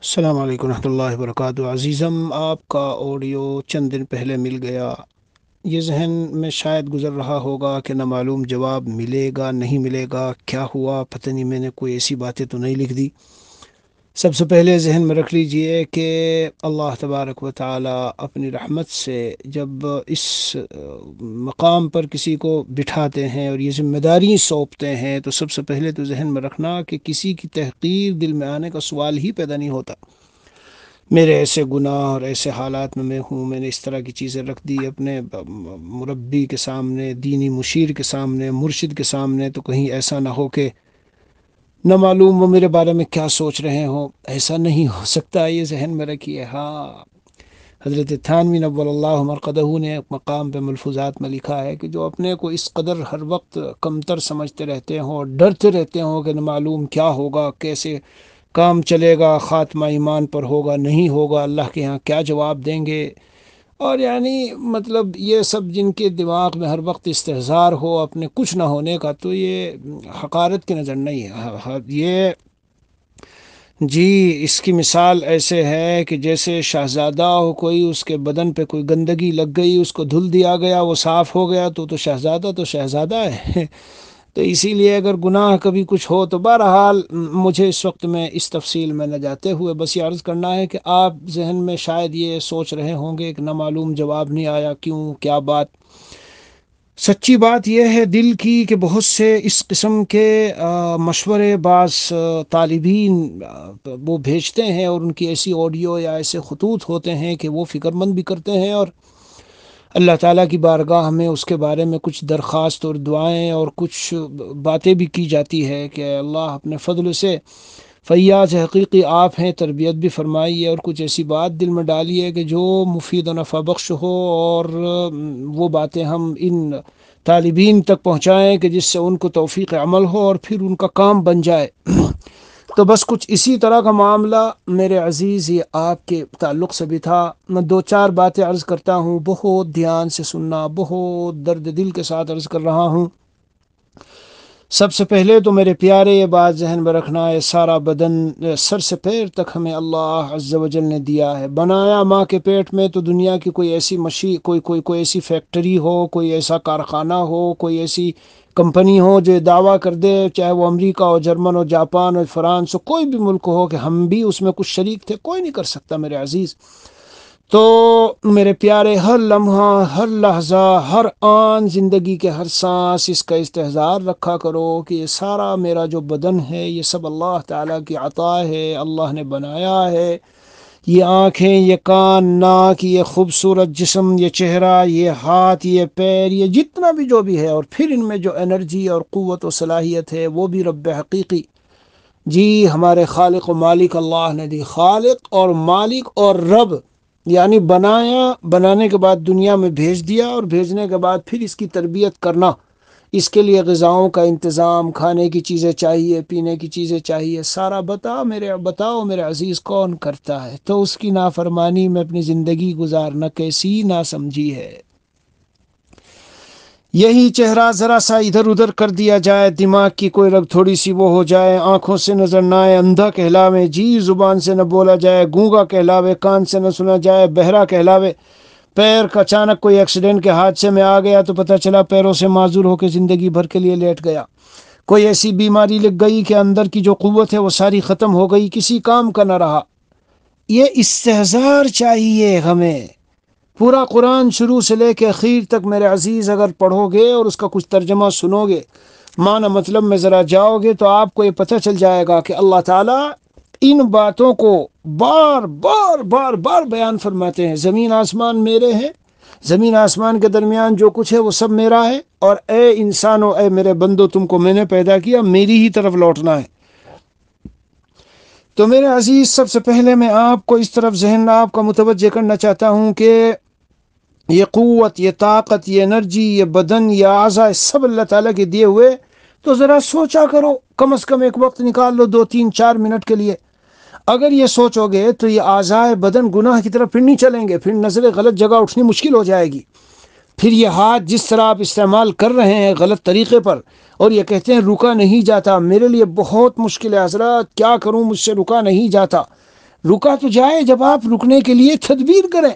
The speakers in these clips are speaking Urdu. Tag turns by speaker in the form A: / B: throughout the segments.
A: السلام علیکم ورحمۃ اللہ وبرکاتہ عزیزم، آپ کا آڈیو چند دن پہلے مل گیا۔ یہ ذہن میں شاید گزر رہا ہوگا کہ نہ معلوم جواب ملے گا نہیں ملے گا، کیا ہوا پتہ نہیں، میں نے کوئی ایسی باتیں تو نہیں لکھ دی۔ سب سے پہلے ذہن میں رکھ لیجئے کہ اللہ تبارک و تعالی اپنی رحمت سے جب اس مقام پر کسی کو بٹھاتے ہیں اور یہ ذمہ داری سونپتے ہیں تو سب سے پہلے تو ذہن میں رکھنا کہ کسی کی تحقیر دل میں آنے کا سوال ہی پیدا نہیں ہوتا۔ میرے ایسے گناہ اور ایسے حالات میں ہوں، میں نے اس طرح کی چیزیں رکھ دی اپنے مربی کے سامنے، دینی مشیر کے سامنے، مرشد کے سامنے، تو کہیں ایسا نہ ہو کہ نہ معلوم وہ میرے بارے میں کیا سوچ رہے ہوں۔ ایسا نہیں ہو سکتا، یہ ذہن میں رکھیے۔ ہاں، حضرت تھانوی نور اللہ مرقدہ نے ایک مقام پہ ملفوظات میں لکھا ہے کہ جو اپنے کو اس قدر ہر وقت کمتر سمجھتے رہتے ہوں اور ڈرتے رہتے ہوں کہ نہ معلوم کیا ہوگا، کیسے کام چلے گا، خاتمہ ایمان پر ہوگا نہیں ہوگا، اللہ کے ہاں کیا جواب دیں گے، اور یعنی مطلب یہ سب جن کے دماغ میں ہر وقت استحضار ہو اپنے کچھ نہ ہونے کا، تو یہ حقارت کی نظر نہیں ہے۔ یہ جی، اس کی مثال ایسے ہے کہ جیسے شہزادہ ہو کوئی، اس کے بدن پہ کوئی گندگی لگ گئی، اس کو دھل دیا گیا، وہ صاف ہو گیا، تو شہزادہ ہے۔ تو اسی لیے اگر گناہ کبھی کچھ ہو تو بہرحال مجھے اس وقت میں اس تفصیل میں نہ جاتے ہوئے بس یہ عرض کرنا ہے کہ آپ ذہن میں شاید یہ سوچ رہے ہوں گے کہ نہ معلوم جواب نہیں آیا، کیوں، کیا بات۔ سچی بات یہ ہے دل کی کہ بہت سے اس قسم کے مشورے بعض طالبین وہ بھیجتے ہیں، اور ان کی ایسی آڈیو یا ایسے خطوط ہوتے ہیں کہ وہ فکر مند بھی کرتے ہیں، اور اللہ تعالیٰ کی بارگاہ میں اس کے بارے میں کچھ درخواست اور دعائیں اور کچھ باتیں بھی کی جاتی ہے کہ اللہ اپنے فضل سے فیاض حقیقی آپ ہیں، تربیت بھی فرمائیے اور کچھ ایسی بات دل میں ڈالیے کہ جو مفید و نفع بخش ہو، اور وہ باتیں ہم ان طالبین تک پہنچائیں کہ جس سے ان کو توفیق عمل ہو اور پھر ان کا کام بن جائے۔ تو بس کچھ اسی طرح کا معاملہ میرے عزیز یہ آپ کے تعلق سے بھی تھا۔ میں دو چار باتیں عرض کرتا ہوں، بہت دھیان سے سننا، بہت درد دل کے ساتھ عرض کر رہا ہوں۔ سب سے پہلے تو میرے پیارے یہ بات ذہن میں رکھنا ہے، سارا بدن سر سے پیر تک ہمیں اللہ عز و جل نے دیا ہے، بنایا ماں کے پیٹ میں، تو دنیا کی کوئی ایسی کوئی ایسی فیکٹری ہو، کوئی ایسا کارخانہ ہو، کوئی ایسی کمپنی ہو جو دعویٰ کر دے، چاہے وہ امریکہ ہو، جرمن ہو، جاپان ہو، فرانس ہو، کوئی بھی ملک ہو، کہ ہم بھی اس میں کچھ شریک تھے، کوئی نہیں کر سکتا میرے عزیز۔ تو میرے پیارے ہر لمحہ، ہر لحظہ، ہر آن زندگی کے ہر سانس اس کا استحضار رکھا کرو کہ یہ سارا میرا جو بدن ہے یہ سب اللہ تعالیٰ کی عطا ہے، اللہ نے بنایا ہے۔ یہ آنکھیں، یہ کان، ناک، یہ خوبصورت جسم، یہ چہرہ، یہ ہاتھ، یہ پیر، یہ جتنا بھی جو بھی ہے، اور پھر ان میں جو انرجی اور قوت و صلاحیت ہے وہ بھی رب حقیقی، جی ہمارے خالق و مالک اللہ نے دی۔ خالق اور مالک اور رب، یعنی بنایا، بنانے کے بعد دنیا میں بھیج دیا، اور بھیجنے کے بعد پھر اس کی تربیت کرنا، اس کے لیے غذاؤں کا انتظام، کھانے کی چیزیں چاہیے، پینے کی چیزیں چاہیے، سارا بتاؤ میرے عزیز کون کرتا ہے؟ تو اس کی نافرمانی میں اپنی زندگی گزارنا کیسی نہ سمجھی ہے۔ یہی چہرہ ذرا سا ادھر ادھر کر دیا جائے، دماغ کی کوئی رگ تھوڑی سی وہ ہو جائے، آنکھوں سے نظر نہ آئے، اندھا کہلاوے، جی زبان سے نہ بولا جائے، گونگا کہلاوے، کان سے نہ سنا جائے، بہرا کہلاوے، پیر کا اچانک کوئی ایکسیڈنٹ کے حادثے میں آ گیا تو پتہ چلا پیروں سے معذور ہو کے زندگی بھر کے لیے لیٹ گیا، کوئی ایسی بیماری لگ گئی کہ اندر کی جو قوت ہے وہ ساری ختم ہو گئی، کسی کام کا نہ رہا۔ یہ استحضار چاہیے ہمیں۔ پورا قرآن شروع سے لے کے اخیر تک میرے عزیز اگر پڑھو گے اور اس کا کچھ ترجمہ سنو گے، معنی مطلب میں ذرا جاؤ گے، تو آپ کو یہ پتہ چل جائے گا کہ اللہ تعالیٰ ان باتوں کو بار بار بار بار بیان فرماتے ہیں۔ زمین آسمان میرے ہیں، زمین آسمان کے درمیان جو کچھ ہے وہ سب میرا ہے، اور اے انسانو، اے میرے بندو، تم کو میں نے پیدا کیا، میری ہی طرف لوٹنا ہے۔ تو میرے عزیز سب سے پہلے میں آپ کو اس طرف ذہن آپ کا متوجہ کرنا چاہتا ہوں کہ یہ قوت، یہ طاقت، یہ انرجی، یہ بدن، یہ اعضاء سب اللہ تعالیٰ کے دیے ہوئے، تو ذرا سوچا کرو، کم از کم ایک وقت نکال لو 2 3 4 منٹ کے لیے۔ اگر یہ سوچو گے تو یہ اعضاء بدن گناہ کی طرف پھر نہیں چلیں گے، پھر نظر غلط جگہ اٹھنی مشکل ہو جائے گی، پھر یہ ہاتھ جس طرح آپ استعمال کر رہے ہیں غلط طریقے پر، اور یہ کہتے ہیں رکا نہیں جاتا، میرے لیے بہت مشکل ہے حضرات، کیا کروں، مجھ سے رکا نہیں جاتا، رکا تو جائے جب آپ رکنے کے لیے تدبیر کریں.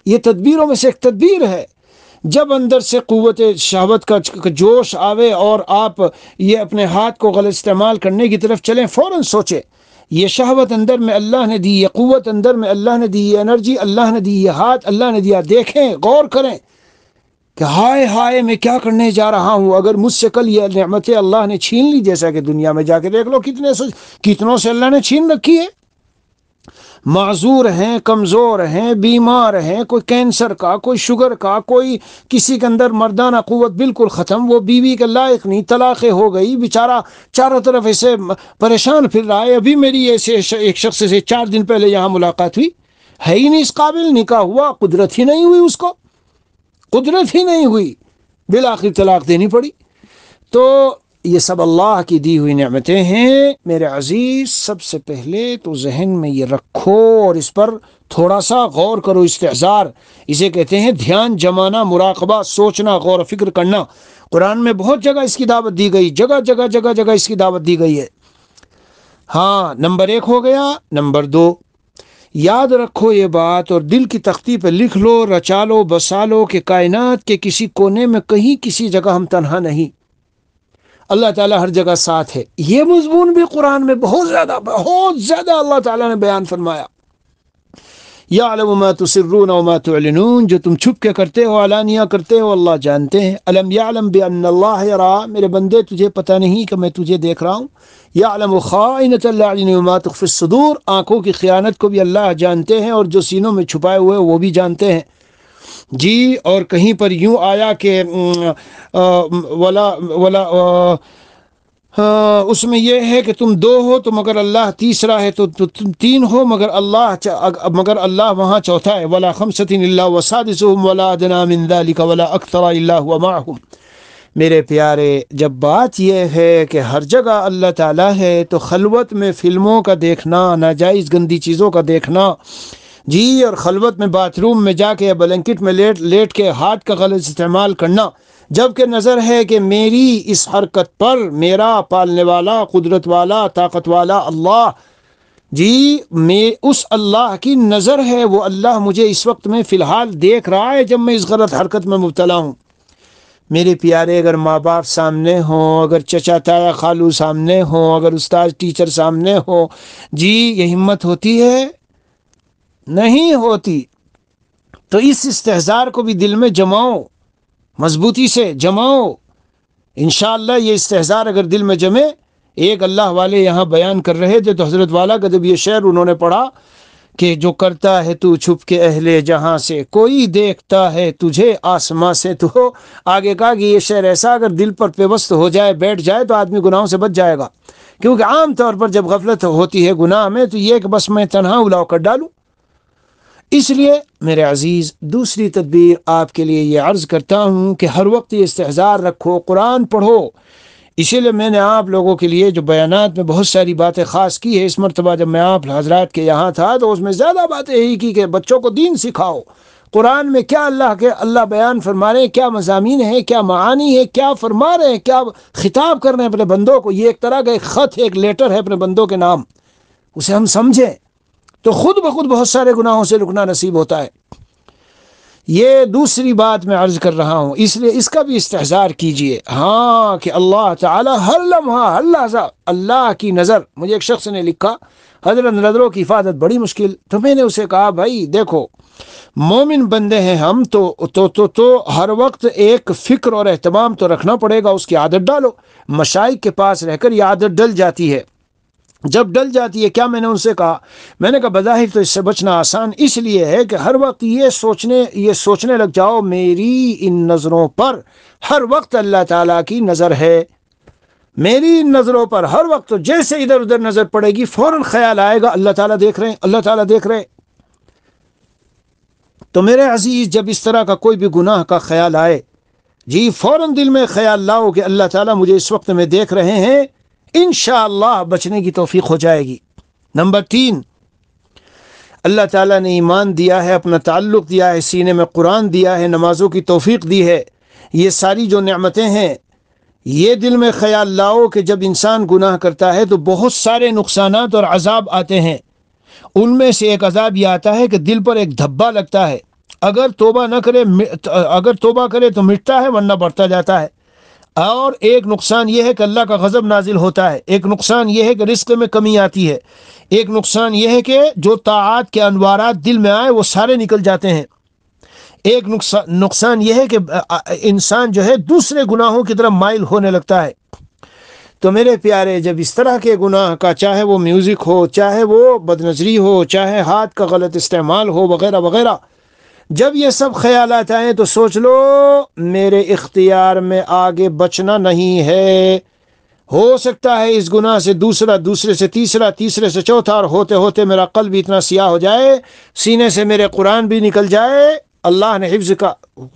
A: یہ تدبیروں میں سے ایک تدبیر ہے. جب اندر سے قوت شہوت کا جوش آوے اور آپ یہ اپنے ہاتھ کو غلط استعمال کرنے کی طرف چلیں، فوراً سوچیں یہ شہوت اندر میں اللہ نے دی، یہ قوت اندر میں اللہ نے دی، یہ انرجی اللہ نے دی، یہ ہاتھ اللہ نے دیا. دیکھیں، غور کریں کہ ہائے ہائے میں کیا کرنے جا رہا ہوں. اگر مجھ سے کل یہ نعمتیں اللہ نے چھین لی، جیسا کہ دنیا میں جا کے دیکھ لو کتنوں سے اللہ نے چھین رکھی ہے. معذور ہیں، کمزور ہیں، بیمار ہیں، کوئی کینسر کا، کوئی شوگر کا، کوئی کسی کے اندر مردانہ قوت بالکل ختم، وہ بیوی کے لائق نہیں، طلاقیں ہو گئی، بیچارہ چاروں طرف ایسے پریشان پھر رہا ہے. ابھی میری ایسے ایک شخص سے 4 دن پہلے یہاں ملاقات ہوئی، ہے ہی نہیں اس قابل، نکاح ہوا، قدرت ہی نہیں ہوئی، اس کو قدرت ہی نہیں ہوئی، بالآخر طلاق دینی پڑی. تو یہ سب اللہ کی دی ہوئی نعمتیں ہیں میرے عزیز. سب سے پہلے تو ذہن میں یہ رکھو اور اس پر تھوڑا سا غور کرو. استحضار اسے کہتے ہیں، دھیان جمانا، مراقبہ، سوچنا، غور و فکر کرنا. قرآن میں بہت جگہ اس کی دعوت دی گئی، جگہ جگہ جگہ جگہ اس کی دعوت دی گئی ہے. ہاں، نمبر 1 ہو گیا. نمبر 2، یاد رکھو یہ بات اور دل کی تختی پہ لکھ لو، رچا لو، بسا لو کہ کائنات کے کسی کونے میں کہیں کسی جگہ ہم تنہا نہیں، اللہ تعالیٰ ہر جگہ ساتھ ہے. یہ مضمون بھی قرآن میں بہت زیادہ اللہ تعالیٰ نے بیان فرمایا. یعلم ما تسرون وما تعلنون، جو تم چھپ کے کرتے ہو، علانیہ کرتے ہو، اللہ جانتے ہیں. الم یعلم بان اللہ یرا، میرے بندے تجھے پتہ نہیں کہ میں تجھے دیکھ رہا ہوں. یعلم خائنۃ الاعین وما تخفی الصدور، آنکھوں کی خیانت کو بھی اللہ جانتے ہیں اور جو سینوں میں چھپائے ہوئے وہ بھی جانتے ہیں. جی، اور کہیں پر یوں آیا کہ اس میں یہ ہے کہ تم 2 ہو تو مگر اللہ تیسرا ہے، تو تم 3 ہو مگر اللہ وہاں چوتھا ہے. ولا خمسۃ الا وسادسهم ولا ادنى من ذلك ولا اکثر الا هو معهم. میرے پیارے، جب بات یہ ہے کہ ہر جگہ اللہ تعالیٰ ہے تو خلوت میں فلموں کا دیکھنا، ناجائز گندی چیزوں کا دیکھنا، جی، اور خلوت میں باتھ روم میں جا کے یا بلنکٹ میں لیٹ کے ہاتھ کا غلط استعمال کرنا، جبکہ نظر ہے کہ میری اس حرکت پر میرا پالنے والا، قدرت والا، طاقت والا اللہ، جی، میں اس اللہ کی نظر ہے، وہ اللہ مجھے اس وقت میں فی الحال دیکھ رہا ہے جب میں اس غلط حرکت میں مبتلا ہوں. میرے پیارے، اگر ماں باپ سامنے ہوں، اگر چچا تایا خالو سامنے ہوں، اگر استاد ٹیچر سامنے ہو، جی، یہ ہمت ہوتی ہے؟ نہیں ہوتی. تو اس استحضار کو بھی دل میں جماؤ، مضبوطی سے جماؤ. انشاءاللہ یہ استحضار اگر دل میں جمے، ایک اللہ والے یہاں بیان کر رہے تھے تو حضرت والا کا جب یہ شعر انہوں نے پڑھا کہ جو کرتا ہے تو چھپ کے اہل جہاں سے، کوئی دیکھتا ہے تجھے آسماں سے، تو آگے کہا کہ یہ شعر ایسا اگر دل پر پیوست ہو جائے، بیٹھ جائے تو آدمی گناہوں سے بچ جائے گا. کیونکہ عام طور پر جب غفلت ہوتی ہے گناہ میں تو یہ کہ بس میں تنہا الاؤ کر ڈالوں. اس لیے میرے عزیز، دوسری تدبیر آپ کے لیے یہ عرض کرتا ہوں کہ ہر وقت یہ استحضار رکھو، قرآن پڑھو. اسی لیے میں نے آپ لوگوں کے لیے جو بیانات میں بہت ساری باتیں خاص کی ہے. اس مرتبہ جب میں آپ حضرات کے یہاں تھا تو اس میں زیادہ باتیں یہی کی کہ بچوں کو دین سکھاؤ. قرآن میں کیا اللہ بیان فرما رہے ہیں، کیا مضامین ہیں، کیا معانی ہے، کیا فرما رہے ہیں، کیا خطاب کر رہے ہیں اپنے بندوں کو. یہ ایک طرح کا ایک خط ہے، ایک لیٹر ہے اپنے بندوں کے نام. اسے ہم سمجھیں تو خود بخود بہت سارے گناہوں سے رکنا نصیب ہوتا ہے. یہ دوسری بات میں عرض کر رہا ہوں، اس لیے اس کا بھی استحضار کیجئے. ہاں، کہ اللہ تعالی ہر لمحہ، ہر لحظہ اللہ کی نظر. مجھے ایک شخص نے لکھا، حضرت نظروں کی حفاظت بڑی مشکل. تو میں نے اسے کہا، بھائی دیکھو، مومن بندے ہیں ہم تو ہر وقت ایک فکر اور اہتمام تو رکھنا پڑے گا. اس کی عادت ڈالو. مشائخ کے پاس رہ کر یہ عادت ڈل جاتی ہے. جب ڈل جاتی ہے، کیا میں نے ان سے کہا، میں نے کہا بظاہر تو اس سے بچنا آسان اس لیے ہے کہ ہر وقت یہ سوچنے لگ جاؤ میری ان نظروں پر ہر وقت اللہ تعالیٰ کی نظر ہے. میری ان نظروں پر ہر وقت، جیسے ادھر ادھر نظر پڑے گی فوراً خیال آئے گا اللہ تعالیٰ دیکھ رہے ہیں، اللہ تعالیٰ دیکھ رہے ہیں. تو میرے عزیز، جب اس طرح کا کوئی بھی گناہ کا خیال آئے، جی، فوراً دل میں خیال لاؤ کہ اللہ تعالیٰ مجھے اس وقت میں دیکھ رہے ہیں. انشاءاللہ بچنے کی توفیق ہو جائے گی. نمبر 3، اللہ تعالیٰ نے ایمان دیا ہے، اپنا تعلق دیا ہے، سینے میں قرآن دیا ہے، نمازوں کی توفیق دی ہے. یہ ساری جو نعمتیں ہیں، یہ دل میں خیال لاؤ کہ جب انسان گناہ کرتا ہے تو بہت سارے نقصانات اور عذاب آتے ہیں. ان میں سے ایک عذاب یہ آتا ہے کہ دل پر ایک دھبا لگتا ہے، اگر توبہ کرے تو مٹتا ہے ورنہ بڑھتا جاتا ہے۔ اور ایک نقصان یہ ہے کہ اللہ کا غضب نازل ہوتا ہے، ایک نقصان یہ ہے کہ رزق میں کمی آتی ہے، ایک نقصان یہ ہے کہ جو طاعات کے انوارات دل میں آئے وہ سارے نکل جاتے ہیں، ایک نقصان یہ ہے کہ انسان جو ہے دوسرے گناہوں کی طرف مائل ہونے لگتا ہے۔ تو میرے پیارے، جب اس طرح کے گناہ کا، چاہے وہ میوزک ہو، چاہے وہ بدنظری ہو، چاہے ہاتھ کا غلط استعمال ہو، وغیرہ وغیرہ، جب یہ سب خیالات آئیں تو سوچ لو میرے اختیار میں آگے بچنا نہیں ہے۔ ہو سکتا ہے اس گناہ سے دوسرا، دوسرے سے تیسرا، تیسرے سے چوتھا، اور ہوتے ہوتے میرا قلب اتنا سیاہ ہو جائے، سینے سے میرے قرآن بھی نکل جائے۔ اللہ نے حفظ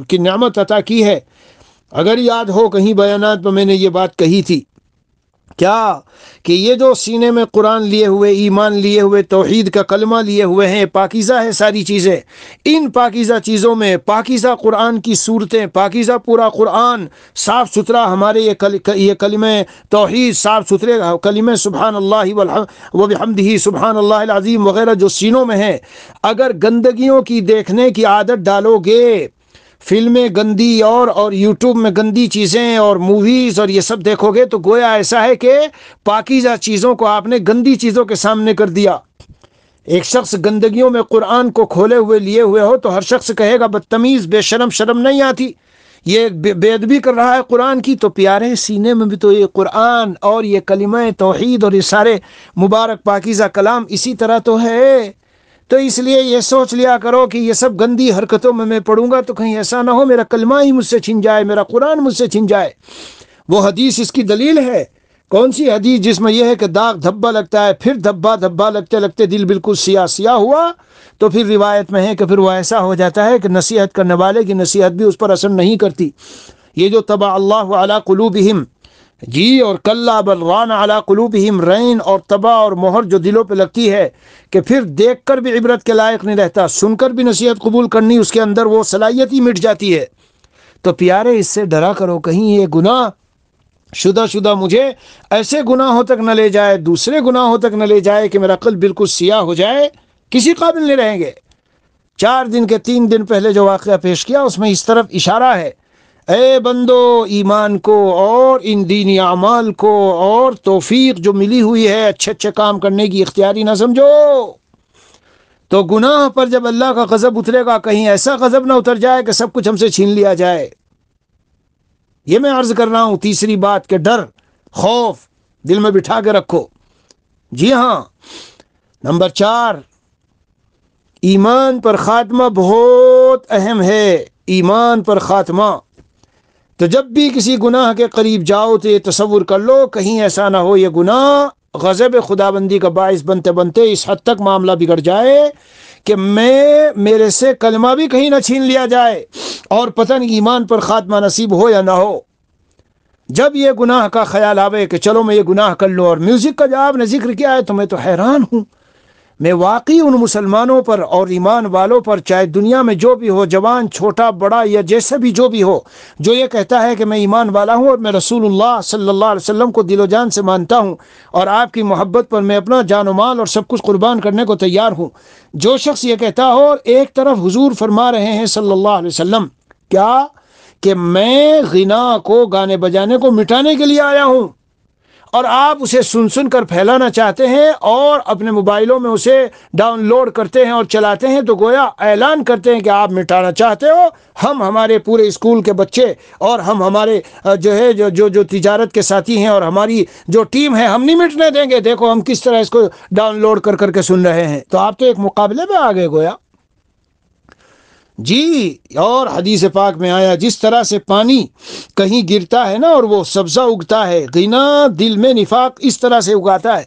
A: کی نعمت عطا کی ہے۔ اگر یاد ہو کہیں بیانات میں نے یہ بات کہی تھی، کیا کہ یہ جو سینے میں قرآن لیے ہوئے، ایمان لیے ہوئے، توحید کا کلمہ لیے ہوئے ہیں، پاکیزہ ہے ساری چیزیں، ان پاکیزہ چیزوں میں پاکیزہ قرآن کی صورتیں، پاکیزہ پورا قرآن، صاف ستھرا ہمارے یہ کلمہ توحید، صاف ستھرے کلمہ سبحان اللہ وبحمدہ سبحان اللہ العظیم وغیرہ جو سینوں میں ہیں، اگر گندگیوں کی دیکھنے کی عادت ڈالو گے، فلمیں گندی اور یوٹیوب میں گندی چیزیں اور موویز اور یہ سب دیکھو گے، تو گویا ایسا ہے کہ پاکیزہ چیزوں کو آپ نے گندی چیزوں کے سامنے کر دیا۔ ایک شخص گندگیوں میں قرآن کو کھولے ہوئے لیے ہوئے ہو تو ہر شخص کہے گا بدتمیز، بے شرم، شرم نہیں آتی، یہ بے ادبی کر رہا ہے قرآن کی۔ تو پیارے، سینے میں بھی تو یہ قرآن اور یہ کلمہ توحید اور یہ سارے مبارک پاکیزہ کلام اسی طرح تو ہے۔ تو اس لیے یہ سوچ لیا کرو کہ یہ سب گندی حرکتوں میں پڑوں گا تو کہیں ایسا نہ ہو میرا کلمہ ہی مجھ سے چھن جائے، میرا قرآن مجھ سے چھن جائے۔ وہ حدیث اس کی دلیل ہے۔ کون سی حدیث؟ جس میں یہ ہے کہ داغ دھبا لگتا ہے، پھر دھبا لگتے لگتے دل بالکل سیاہ ہوا، تو پھر روایت میں ہے کہ پھر وہ ایسا ہو جاتا ہے کہ نصیحت کرنے والے کی نصیحت بھی اس پر اثر نہیں کرتی۔ یہ جو طبع اللہ علی قلوبہم، جی، اور کلا بل ران علی قلوبہم، رین اور طبع اور مہر جو دلوں پہ لگتی ہے کہ پھر دیکھ کر بھی عبرت کے لائق نہیں رہتا، سن کر بھی نصیحت قبول کرنی اس کے اندر وہ صلاحیت ہی مٹ جاتی ہے۔ تو پیارے، اس سے ڈرا کرو کہیں یہ گناہ شدہ مجھے ایسے گناہوں تک نہ لے جائے، دوسرے گناہوں تک نہ لے جائے کہ میرا قلب بالکل سیاہ ہو جائے، کسی قابل نہیں رہیں گے۔ 3 دن پہلے جو واقعہ پیش کیا اس میں اس طرف اشارہ ہے، اے بندو، ایمان کو اور ان دینی اعمال کو اور توفیق جو ملی ہوئی ہے اچھے اچھے کام کرنے کی اختیاری نہ سمجھو۔ تو گناہ پر جب اللہ کا غضب اترے گا، کہیں ایسا غضب نہ اتر جائے کہ سب کچھ ہم سے چھین لیا جائے۔ یہ میں عرض کر رہا ہوں تیسری بات کہ ڈر، خوف دل میں بٹھا کے رکھو۔ جی ہاں، نمبر 4، ایمان پر خاتمہ بہت اہم ہے، ایمان پر خاتمہ۔ تو جب بھی کسی گناہ کے قریب جاؤ تو یہ تصور کر لو کہیں ایسا نہ ہو یہ گناہ غضب خداوندی کا باعث بنتے بنتے اس حد تک معاملہ بگڑ جائے کہ میرے سے کلمہ بھی کہیں نہ چھین لیا جائے اور پتہ نہیں ایمان پر خاتمہ نصیب ہو یا نہ ہو۔ جب یہ گناہ کا خیال آوے کہ چلو میں یہ گناہ کر لوں، اور میوزک کا جو آپ نے ذکر کیا ہے تو میں تو حیران ہوں، میں واقعی ان مسلمانوں پر اور ایمان والوں پر، چاہے دنیا میں جو بھی ہو، جوان چھوٹا بڑا یا جیسا بھی جو بھی ہو، جو یہ کہتا ہے کہ میں ایمان والا ہوں اور میں رسول اللہ صلی اللہ علیہ وسلم کو دل و جان سے مانتا ہوں اور آپ کی محبت پر میں اپنا جان و مال اور سب کچھ قربان کرنے کو تیار ہوں، جو شخص یہ کہتا ہو، اور ایک طرف حضور فرما رہے ہیں صلی اللہ علیہ وسلم کیا کہ میں غنا کو، گانے بجانے کو مٹانے کے لیے آیا ہوں، اور آپ اسے سن کر پھیلانا چاہتے ہیں اور اپنے موبائلوں میں اسے ڈاؤن لوڈ کرتے ہیں اور چلاتے ہیں، تو گویا اعلان کرتے ہیں کہ آپ مٹانا چاہتے ہو، ہم ہمارے پورے اسکول کے بچے اور ہم ہمارے جو تجارت کے ساتھی ہیں اور ہماری جو ٹیم ہے، ہم نہیں مٹنے دیں گے، دیکھو ہم کس طرح اس کو ڈاؤن لوڈ کر کے سن رہے ہیں۔ تو آپ تو ایک مقابلے میں آ گئے گویا۔ جی، اور حدیث پاک میں آیا جس طرح سے پانی کہیں گرتا ہے نا اور وہ سبزہ اگتا ہے، غنا دل میں نفاق اس طرح سے اگاتا ہے،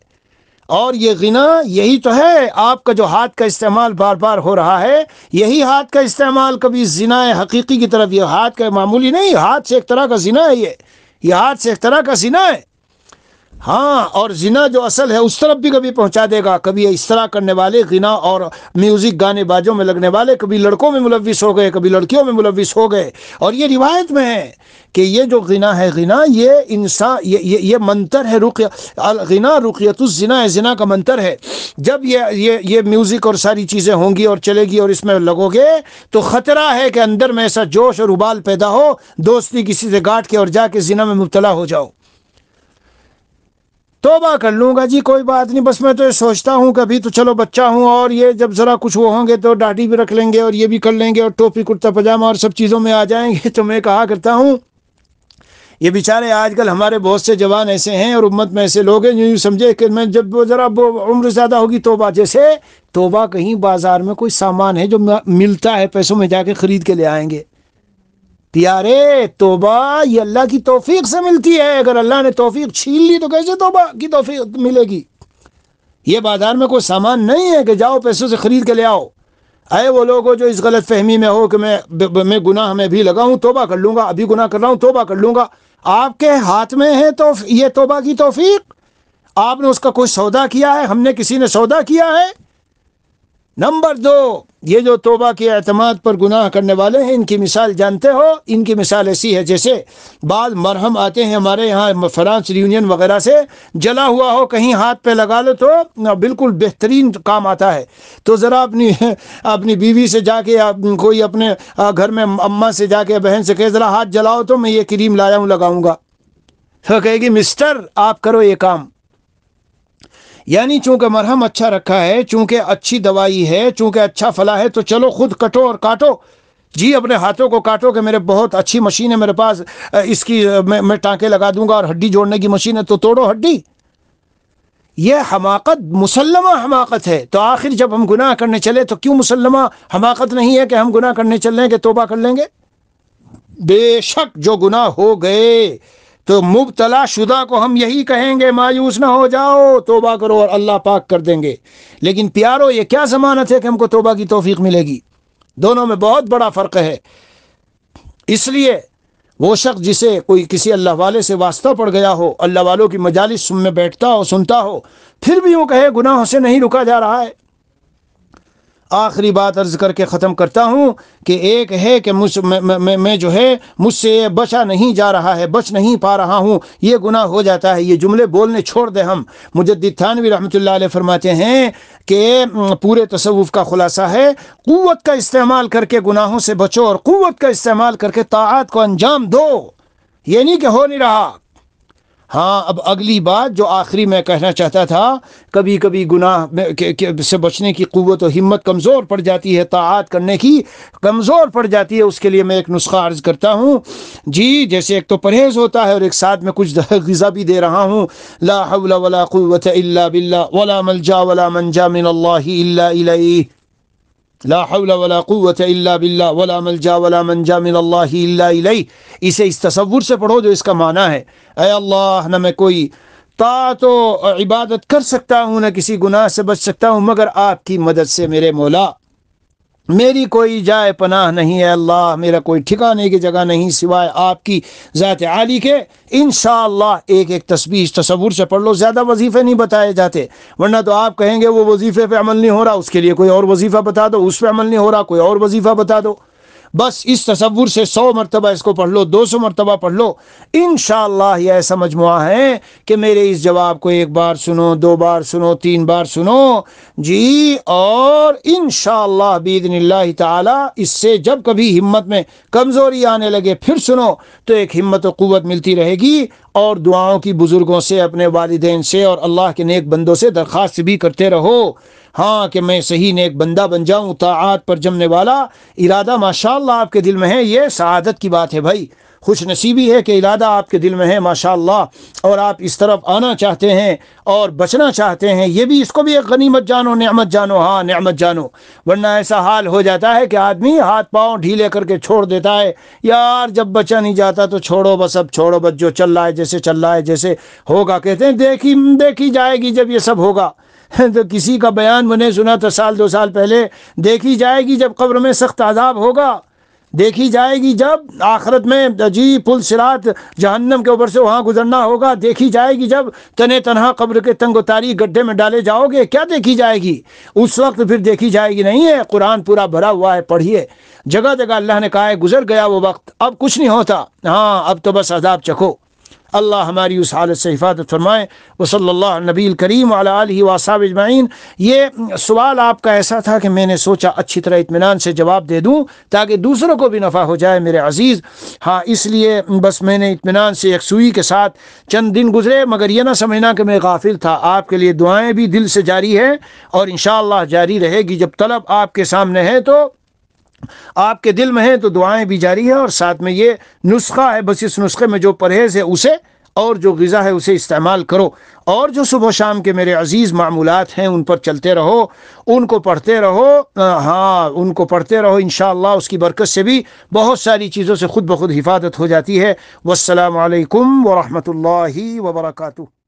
A: اور یہ غنا یہی تو ہے، آپ کا جو ہاتھ کا استعمال بار بار ہو رہا ہے، یہی ہاتھ کا استعمال کبھی زنا حقیقی کی طرف، یہ ہاتھ کا معمولی نہیں، ہاتھ سے ایک طرح کا زنا ہے، یہ ہاتھ سے ایک طرح کا زنا ہے۔ ہاں، اور زنا جو اصل ہے اس طرف بھی کبھی پہنچا دے گا. کبھی اس طرح کرنے والے غنا اور میوزک گانے بازوں میں لگنے والے کبھی لڑکوں میں ملوث ہو گئے، کبھی لڑکیوں میں ملوث ہو گئے. اور یہ روایت میں ہے کہ یہ جو غنا ہے، غنا یہ انسان یہ منتر ہے، غنا رقیت الزنا ہے، زنا کا منتر ہے. جب یہ میوزک اور ساری چیزیں ہوں گی اور چلے گی اور اس میں لگو گے تو خطرہ ہے کہ اندر میں ایسا جوش اور ابال پیدا ہو، دوستی کسی سے گاٹ کے اور جا کے زنا میں مبتلا ہو جاؤ. توبہ کر لوں گا جی، کوئی بات نہیں، بس میں تو یہ سوچتا ہوں کہ ابھی تو چلو بچہ ہوں، اور یہ جب ذرا کچھ وہ ہوں گے تو داڑھی بھی رکھ لیں گے اور یہ بھی کر لیں گے اور ٹوپی کرتا پاجامہ اور سب چیزوں میں آ جائیں گے. تو میں کہا کرتا ہوں یہ بیچارے آج کل ہمارے بہت سے جوان ایسے ہیں اور امت میں ایسے لوگ ہیں جو سمجھے کہ میں جب ذرا عمر زیادہ ہوگی توبہ. جیسے توبہ کہیں بازار میں کوئی سامان ہے جو ملتا ہے پیسوں میں، جا کے خرید کے لے آئیں گے. پیارے، توبہ یہ اللہ کی توفیق سے ملتی ہے. اگر اللہ نے توفیق چھین لی تو کیسے توبہ کی توفیق ملے گی؟ یہ بازار میں کوئی سامان نہیں ہے کہ جاؤ پیسوں سے خرید کے لے آؤ. اے وہ لوگوں جو اس غلط فہمی میں ہو کہ میں گناہ میں بھی لگا ہوں، توبہ کر لوں گا، ابھی گناہ کر رہا ہوں توبہ کر لوں گا. آپ کے ہاتھ میں ہے تو یہ توبہ کی توفیق. آپ نے اس کا کوئی سودا کیا ہے؟ ہم نے کسی نے سودا کیا ہے؟ نمبر 2، یہ جو توبہ کے اعتماد پر گناہ کرنے والے ہیں، ان کی مثال جانتے ہو؟ ان کی مثال ایسی ہے جیسے بعض مرہم آتے ہیں ہمارے یہاں فرانس ریونین وغیرہ سے، جلا ہوا ہو کہیں ہاتھ پہ لگا لو تو بالکل بہترین کام آتا ہے. تو ذرا اپنی بیوی سے جا کے، کوئی اپنے گھر میں اماں سے جا کے، بہن سے کہے ذرا ہاتھ جلاؤ تو میں یہ کریم لایا ہوں لگاؤں گا. تو کہے گی مسٹر آپ کرو یہ کام. یعنی چونکہ مرہم اچھا رکھا ہے، چونکہ اچھی دوائی ہے، چونکہ اچھا فلا ہے، تو چلو خود کٹو اور کاٹو جی، اپنے ہاتھوں کو کاٹو کہ میرے بہت اچھی مشین ہے میرے پاس، اس کی میں ٹانکے لگا دوں گا، اور ہڈی جوڑنے کی مشین ہے تو توڑو ہڈی. یہ حماقت، مسلمہ حماقت ہے. تو آخر جب ہم گناہ کرنے چلے تو کیوں مسلمہ حماقت نہیں ہے کہ ہم گناہ کرنے چل رہے ہیں کہ توبہ کر لیں گے؟ بے شک جو گناہ ہو گئے تو مبتلا شدہ کو ہم یہی کہیں گے مایوس نہ ہو جاؤ، توبہ کرو اور اللہ پاک کر دیں گے. لیکن پیارو، یہ کیا ضمانت ہے کہ ہم کو توبہ کی توفیق ملے گی؟ دونوں میں بہت بڑا فرق ہے. اس لیے وہ شخص جسے کوئی کسی اللہ والے سے واسطہ پڑ گیا ہو، اللہ والوں کی مجالس میں بیٹھتا ہو، سنتا ہو، پھر بھی یوں کہے گناہوں سے نہیں رکا جا رہا ہے. آخری بات عرض کر کے ختم کرتا ہوں کہ ایک ہے کہ میں جو ہے مجھ سے بچا نہیں جا رہا ہے، بچ نہیں پا رہا ہوں، یہ گناہ ہو جاتا ہے. یہ جملے بولنے چھوڑ دے ہم. مجدد تھانوی رحمۃ اللہ علیہ فرماتے ہیں کہ پورے تصوف کا خلاصہ ہے قوت کا استعمال کر کے گناہوں سے بچو اور قوت کا استعمال کر کے طاعات کو انجام دو. یہ نہیں کہ ہو نہیں رہا. ہاں، اب اگلی بات جو آخری میں کہنا چاہتا تھا، کبھی کبھی گناہ سے بچنے کی قوت و ہمت کمزور پڑ جاتی ہے، طاعات کرنے کی کمزور پڑ جاتی ہے. اس کے لیے میں ایک نسخہ عرض کرتا ہوں جی. جیسے ایک تو پرہیز ہوتا ہے اور ایک ساتھ میں کچھ غذا بھی دے رہا ہوں. لا حول ولا قوت الا باللہ ولا ملجا ولا منجا من اللہ الا الیہ. لا حول ولا قوت الا باللہ ولا ملجا ولا منجا من اللہ الا الیہ. اسے اس تصور سے پڑھو جو اس کا معنی ہے، اے اللہ، نہ میں کوئی طاعت و عبادت کر سکتا ہوں، نہ کسی گناہ سے بچ سکتا ہوں مگر آپ کی مدد سے میرے مولا. میری کوئی جائے پناہ نہیں ہے اللہ، میرا کوئی ٹھکانے کی جگہ نہیں سوائے آپ کی ذات عالی کے. انشاءاللہ ایک ایک تسبیح تصور سے پڑھ لو. زیادہ وظیفے نہیں بتائے جاتے، ورنہ تو آپ کہیں گے وہ وظیفے پہ عمل نہیں ہو رہا، اس کے لیے کوئی اور وظیفہ بتا دو، اس پہ عمل نہیں ہو رہا، کوئی اور وظیفہ بتا دو. بس اس تصور سے 100 مرتبہ اس کو پڑھ لو، 200 مرتبہ پڑھ لو. انشاءاللہ یہ ایسا مجموعہ ہے کہ میرے اس جواب کو 1 بار سنو، 2 بار سنو، 3 بار سنو جی، اور انشاءاللہ باذن اللہ تعالی اس سے جب کبھی ہمت میں کمزوری آنے لگے پھر سنو تو ایک ہمت و قوت ملتی رہے گی. اور دعاؤں کی بزرگوں سے، اپنے والدین سے اور اللہ کے نیک بندوں سے درخواست بھی کرتے رہو، ہاں، کہ میں صحیح نیک بندہ بن جاؤں، طاعات پر جمنے والا ارادہ ماشاءاللہ آپ کے دل میں ہے. یہ سعادت کی بات ہے بھائی، خوش نصیبی ہے کہ ارادہ آپ کے دل میں ہے ماشاءاللہ، اور آپ اس طرف آنا چاہتے ہیں اور بچنا چاہتے ہیں. یہ بھی، اس کو بھی ایک غنیمت جانو، نعمت جانو. ہاں، نعمت جانو، ورنہ ایسا حال ہو جاتا ہے کہ آدمی ہاتھ پاؤں ڈھیلے کر کے چھوڑ دیتا ہے. یار جب بچا نہیں جاتا تو چھوڑو بس، اب چھوڑو بس، جو چل رہا ہے جیسے چل رہا ہے، جیسے ہوگا. کہتے ہیں دیکھی جائے گی جب یہ سب ہوگا. تو کسی کا بیان میں نے سنا تھا 1-2 سال پہلے، دیکھی جائے گی جب قبر میں سخت عذاب ہوگا. دیکھی جائے گی جب آخرت میں جی پل صراط جہنم کے اوپر سے وہاں گزرنا ہوگا، دیکھی جائے گی جب تنے تنہا قبر کے تنگ و تاریک گڈھے میں ڈالے جاؤ گے، کیا دیکھی جائے گی اس وقت؟ پھر دیکھی جائے گی نہیں ہے، قرآن پورا بھرا ہوا ہے، پڑھیے، جگہ جگہ اللہ نے کہا ہے گزر گیا وہ وقت، اب کچھ نہیں ہوتا، ہاں اب تو بس عذاب چکھو۔ اللہ ہماری اس حالت سے حفاظت فرمائے۔ وصلی اللہ علی نبی الکریم وعلی آلہ واصحابہ اجمعین۔ یہ سوال آپ کا ایسا تھا کہ میں نے سوچا اچھی طرح اطمینان سے جواب دے دوں تاکہ دوسروں کو بھی نفع ہو جائے میرے عزیز، ہاں اس لیے بس میں نے اطمینان سے یکسوئی کے ساتھ چند دن گزرے، مگر یہ نہ سمجھنا کہ میں غافل تھا، آپ کے لیے دعائیں بھی دل سے جاری ہے اور انشاءاللہ جاری رہے گی، جب طلب آپ کے سامنے ہے تو آپ کے دل میں ہے تو دعائیں بھی جاری ہے، اور ساتھ میں یہ نسخہ ہے، بس اس نسخے میں جو پرہیز ہے اسے اور جو غذا ہے اسے استعمال کرو، اور جو صبح و شام کے میرے عزیز معمولات ہیں ان پر چلتے رہو، ان کو پڑھتے رہو، ہاں ان کو پڑھتے رہو، انشاءاللہ اس کی برکت سے بھی بہت ساری چیزوں سے خود بخود حفاظت ہو جاتی ہے۔ والسلام علیکم ورحمۃ اللہ وبرکاتہ۔